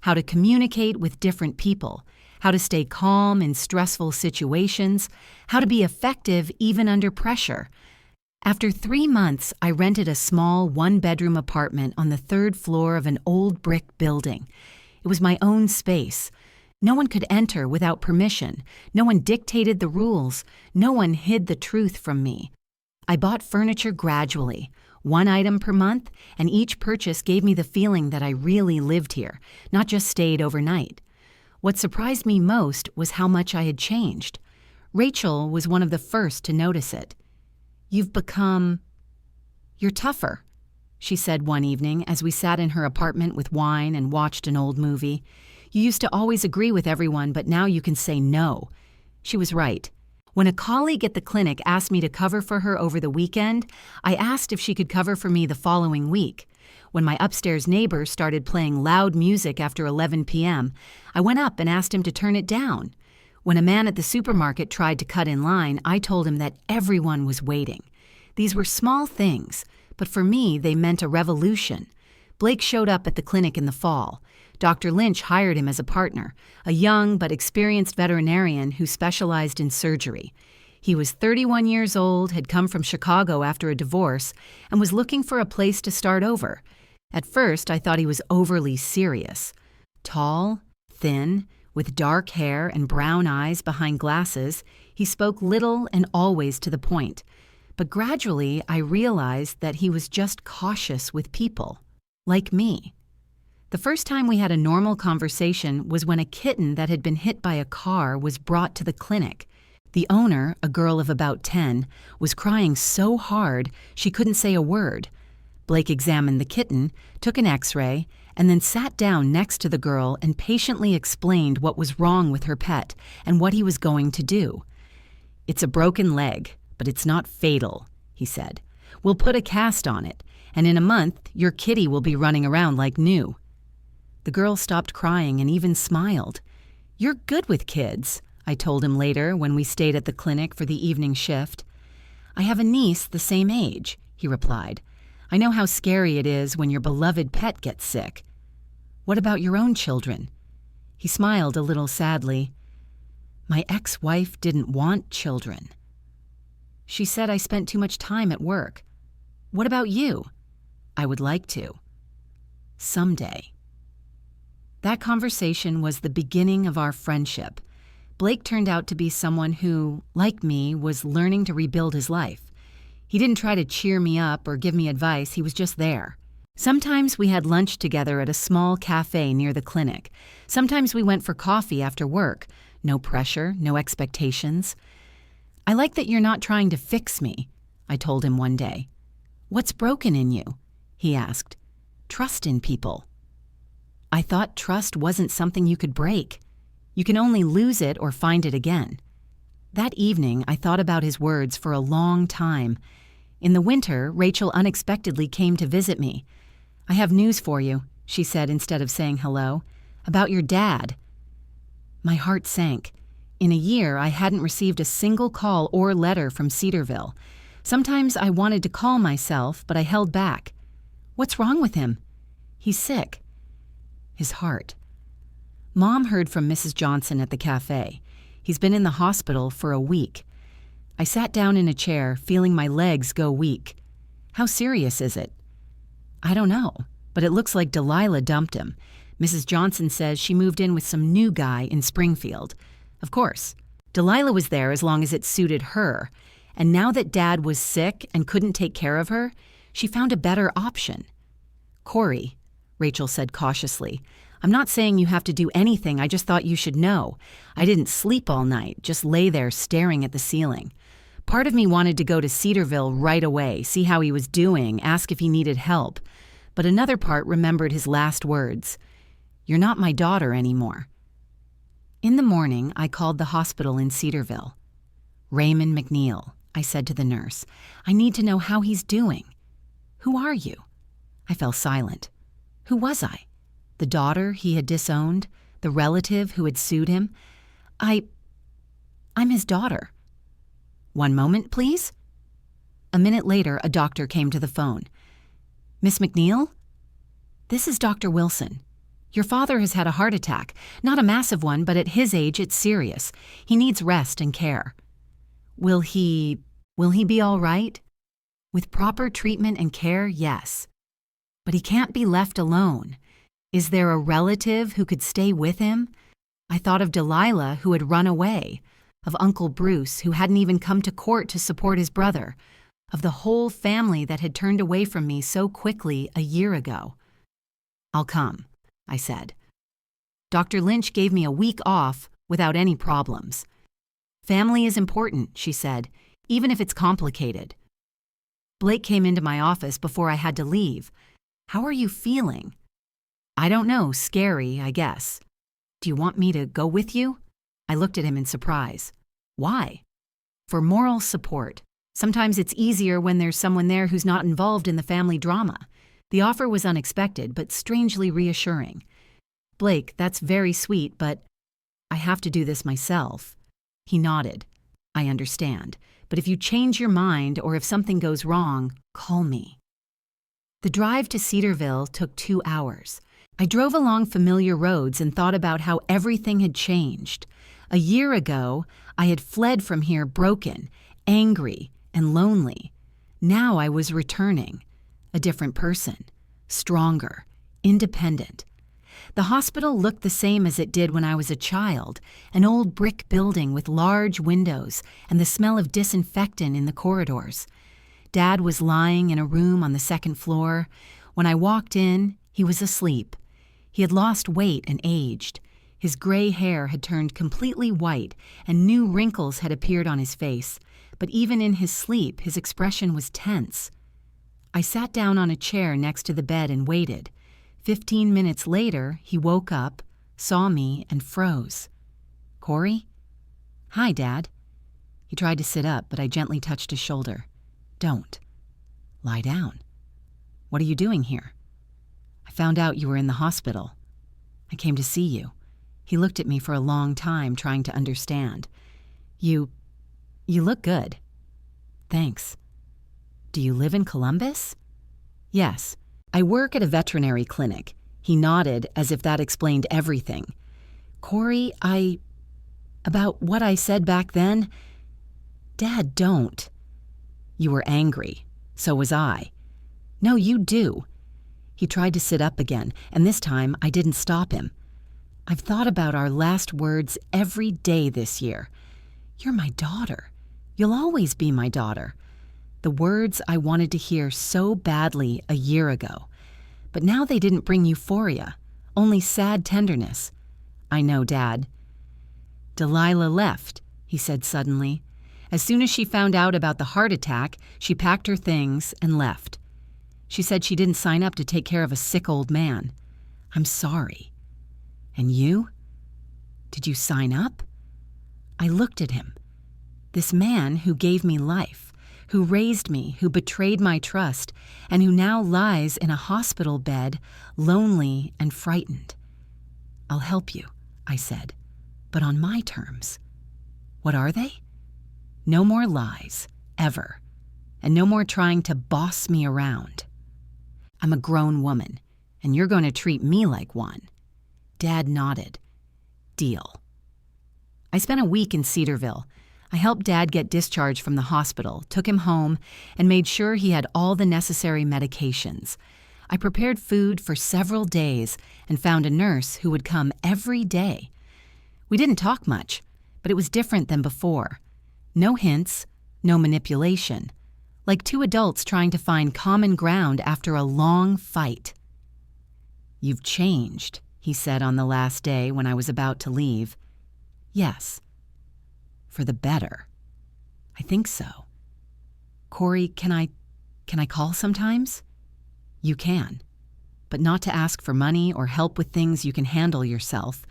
How to communicate with different people, how to stay calm in stressful situations, how to be effective even under pressure. After 3 months, I rented a small one-bedroom apartment on the 3rd floor of an old brick building. It was my own space. No one could enter without permission. No one dictated the rules. No one hid the truth from me. I bought furniture gradually, 1 item per month, and each purchase gave me the feeling that I really lived here, not just stayed overnight. What surprised me most was how much I had changed. Rachel was one of the first to notice it. You're tougher, she said one evening as we sat in her apartment with wine and watched an old movie. You used to always agree with everyone, but now you can say no. She was right. When a colleague at the clinic asked me to cover for her over the weekend, I asked if she could cover for me the following week. When my upstairs neighbor started playing loud music after 11 p.m., I went up and asked him to turn it down. When a man at the supermarket tried to cut in line, I told him that everyone was waiting. These were small things, but for me, they meant a revolution. Blake showed up at the clinic in the fall. Dr. Lynch hired him as a partner, a young but experienced veterinarian who specialized in surgery. He was 31 years old, had come from Chicago after a divorce, and was looking for a place to start over. At first, I thought he was overly serious. Tall, thin, with dark hair and brown eyes behind glasses, he spoke little and always to the point. But gradually, I realized that he was just cautious with people, like me. The first time we had a normal conversation was when a kitten that had been hit by a car was brought to the clinic. The owner, a girl of about 10, was crying so hard she couldn't say a word. Blake examined the kitten, took an X-ray, and then sat down next to the girl and patiently explained what was wrong with her pet and what he was going to do. "It's a broken leg, but it's not fatal," he said. "We'll put a cast on it, and in a month, your kitty will be running around like new." The girl stopped crying and even smiled. "You're good with kids," I told him later when we stayed at the clinic for the evening shift. "I have a niece the same age," he replied. "I know how scary it is when your beloved pet gets sick." "What about your own children?" He smiled a little sadly. "My ex-wife didn't want children. She said I spent too much time at work. What about you?" "I would like to. Someday." That conversation was the beginning of our friendship. Blake turned out to be someone who, like me, was learning to rebuild his life. He didn't try to cheer me up or give me advice, he was just there. Sometimes we had lunch together at a small cafe near the clinic. Sometimes we went for coffee after work. No pressure, no expectations. "I like that you're not trying to fix me," I told him one day. "What's broken in you?" he asked. "Trust in people." I thought trust wasn't something you could break. You can only lose it or find it again. That evening, I thought about his words for a long time. In the winter, Rachel unexpectedly came to visit me. "I have news for you," she said instead of saying hello. "About your dad." My heart sank. In a year, I hadn't received a single call or letter from Cedarville. Sometimes I wanted to call myself, but I held back. "What's wrong with him?" "He's sick." His heart. Mom heard from Mrs. Johnson at the cafe. He's been in the hospital for a week. I sat down in a chair, feeling my legs go weak. "How serious is it?" "I don't know, but it looks like Delilah dumped him. Mrs. Johnson says she moved in with some new guy in Springfield." Of course, Delilah was there as long as it suited her, and now that Dad was sick and couldn't take care of her, she found a better option. "Corey," Rachel said cautiously, "I'm not saying you have to do anything, I just thought you should know. I didn't sleep all night, just lay there staring at the ceiling. Part of me wanted to go to Cedarville right away, see how he was doing, ask if he needed help. But another part remembered his last words. You're not my daughter anymore." In the morning, I called the hospital in Cedarville. "Raymond McNeil," I said to the nurse. "I need to know how he's doing." "Who are you?" I fell silent. Who was I? The daughter he had disowned? The relative who had sued him? I'm his daughter." "One moment, please." A minute later, a doctor came to the phone. "Miss McNeil?" "This is Dr. Wilson. Your father has had a heart attack. Not a massive one, but at his age, it's serious. He needs rest and care." Will he be all right?" "With proper treatment and care, yes. But he can't be left alone. Is there a relative who could stay with him?" I thought of Delilah, who had run away, of Uncle Bruce, who hadn't even come to court to support his brother, of the whole family that had turned away from me so quickly a year ago. "I'll come," I said. Dr. Lynch gave me a week off without any problems. "Family is important," she said, "even if it's complicated." Blake came into my office before I had to leave. "How are you feeling?" "I don't know, scary, I guess." "Do you want me to go with you?" I looked at him in surprise. "Why?" "For moral support. Sometimes it's easier when there's someone there who's not involved in the family drama." The offer was unexpected, but strangely reassuring. "Blake, that's very sweet, but I have to do this myself." He nodded. "I understand, but if you change your mind or if something goes wrong, call me." The drive to Cedarville took 2 hours. I drove along familiar roads and thought about how everything had changed. A year ago, I had fled from here broken, angry, and lonely. Now I was returning, a different person, stronger, independent. The hospital looked the same as it did when I was a child, an old brick building with large windows and the smell of disinfectant in the corridors. Dad was lying in a room on the 2nd floor. When I walked in, he was asleep. He had lost weight and aged. His gray hair had turned completely white, and new wrinkles had appeared on his face. But even in his sleep, his expression was tense. I sat down on a chair next to the bed and waited. 15 minutes later, he woke up, saw me, and froze. "Corey?" "Hi, Dad." He tried to sit up, but I gently touched his shoulder. "Don't. Lie down." "What are you doing here?" "I found out you were in the hospital. I came to see you." He looked at me for a long time, trying to understand. You look good." "Thanks." "Do you live in Columbus?" "Yes. I work at a veterinary clinic." He nodded as if that explained everything. "Corey, about what I said back then?" "Dad, don't." "You were angry. So was I." "No, you do." He tried to sit up again, and this time I didn't stop him. "I've thought about our last words every day this year. You're my daughter. You'll always be my daughter." The words I wanted to hear so badly a year ago. But now they didn't bring euphoria, only sad tenderness. "I know, Dad." "Delilah left," he said suddenly. "As soon as she found out about the heart attack, she packed her things and left. She said she didn't sign up to take care of a sick old man. I'm sorry." "And you? Did you sign up?" I looked at him. This man who gave me life, who raised me, who betrayed my trust, and who now lies in a hospital bed, lonely and frightened. "I'll help you," I said, "but on my terms." "What are they?" "No more lies, ever, and no more trying to boss me around. I'm a grown woman, and you're going to treat me like one." Dad nodded. "Deal." I spent a week in Cedarville. I helped Dad get discharged from the hospital, took him home, and made sure he had all the necessary medications. I prepared food for several days and found a nurse who would come every day. We didn't talk much, but it was different than before. No hints, no manipulation. Like 2 adults trying to find common ground after a long fight. "You've changed," he said on the last day when I was about to leave. "Yes. For the better." "I think so." "Corey, can I call sometimes?" "You can, but not to ask for money or help with things you can handle yourself."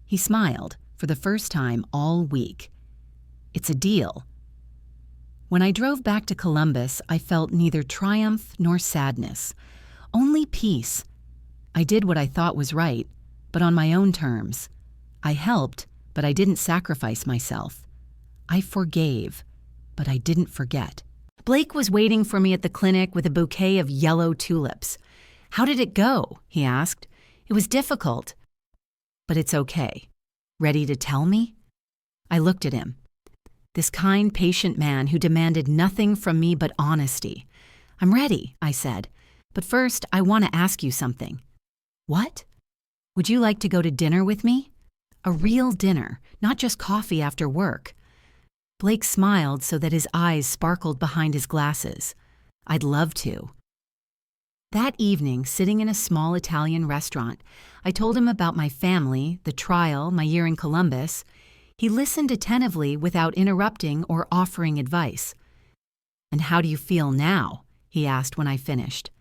He smiled for the first time all week. "It's a deal." When I drove back to Columbus, I felt neither triumph nor sadness, only peace. I did what I thought was right, but on my own terms. I helped, but I didn't sacrifice myself. I forgave, but I didn't forget. Blake was waiting for me at the clinic with a bouquet of yellow tulips. "How did it go?" he asked. "It was difficult." "But it's okay. Ready to tell me?" I looked at him. This kind, patient man who demanded nothing from me but honesty. "I'm ready," I said. "But first, I want to ask you something." "What?" "Would you like to go to dinner with me? A real dinner, not just coffee after work." Blake smiled so that his eyes sparkled behind his glasses. "I'd love to." That evening, sitting in a small Italian restaurant, I told him about my family, the trial, my year in Columbus. He listened attentively without interrupting or offering advice. "And how do you feel now?" he asked when I finished.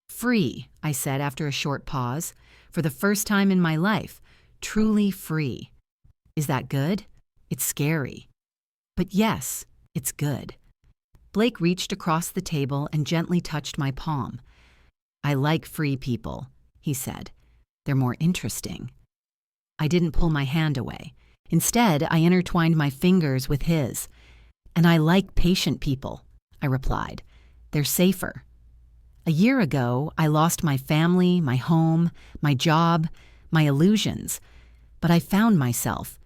"Free," I said after a short pause. "For the first time in my life, truly free." "Is that good?" "It's scary." "But yes, it's good." Blake reached across the table and gently touched my palm. "I like free people," he said. "They're more interesting." I didn't pull my hand away. Instead, I intertwined my fingers with his. "And I like patient people," I replied. "They're safer." A year ago, I lost my family, my home, my job, my illusions. But I found myself.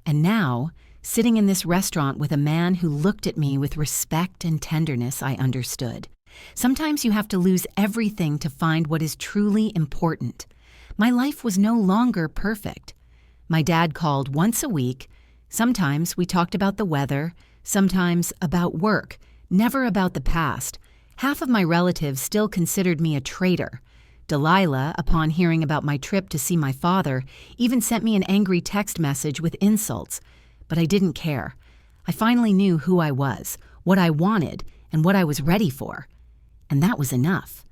And now, sitting in this restaurant with a man who looked at me with respect and tenderness, I understood. Sometimes you have to lose everything to find what is truly important. My life was no longer perfect. My dad called once a week. Sometimes we talked about the weather, sometimes about work, never about the past. Half of my relatives still considered me a traitor. Delilah, upon hearing about my trip to see my father, even sent me an angry text message with insults. But I didn't care. I finally knew who I was, what I wanted, and what I was ready for. And that was enough.